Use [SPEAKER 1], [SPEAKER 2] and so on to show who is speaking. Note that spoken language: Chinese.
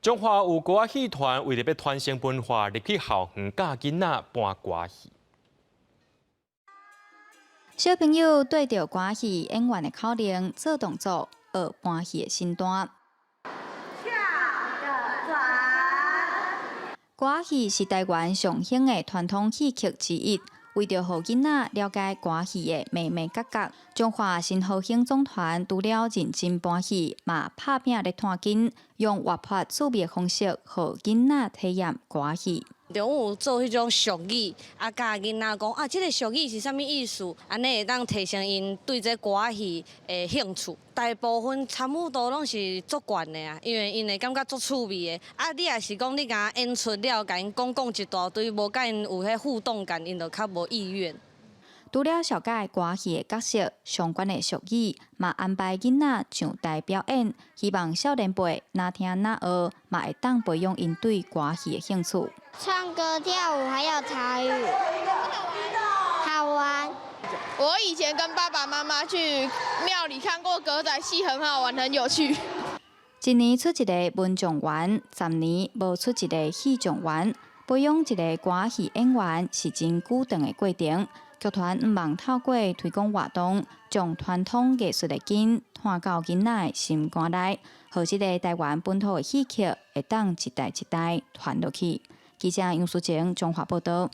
[SPEAKER 1] 中华有歌仔戏团为了要传承文化，入去校园教囡仔搬歌戏。
[SPEAKER 2] 小朋友对着歌戏演员的口令做动作，学搬戏的身段。歌戏是台湾上兴的传统戏曲之一。为着让囡仔了解歌戏的眉眉角角，中华新好兴总团除了认真搬戏，嘛拍拼咧探紧，用活泼趣味的方式，让囡仔体验歌戏。
[SPEAKER 3] 中有做迄种俗语，教囡仔讲啊，即个俗语是啥物意思？安尼会当提升因对这歌仔戏的兴趣。大部分参与度拢是足悬的啊，因为因会感觉足趣味的。啊，你也是讲你甲演出了，甲因讲一大堆，无甲因有迄互动感，因就较无意愿。
[SPEAKER 2] 除了小解歌戏的角色相关的俗语，嘛安排囡仔上台表演，希望少年辈哪听哪学，嘛会当培养因对歌戏的兴趣。
[SPEAKER 4] 唱歌、跳舞还有台语，好玩。
[SPEAKER 5] 我以前跟爸爸妈妈去庙里看过歌仔戏，很好玩，很有趣。
[SPEAKER 2] 一年出一个文状元，10年无出一个戏状元。培养一个歌戏演员是真久长的过程。剧团毋忘透过推广活动，将传统艺术的根传到囡仔的心肝内，让这个台湾本土的戏曲会当一代一代传落去。记者杨淑晴综合报道。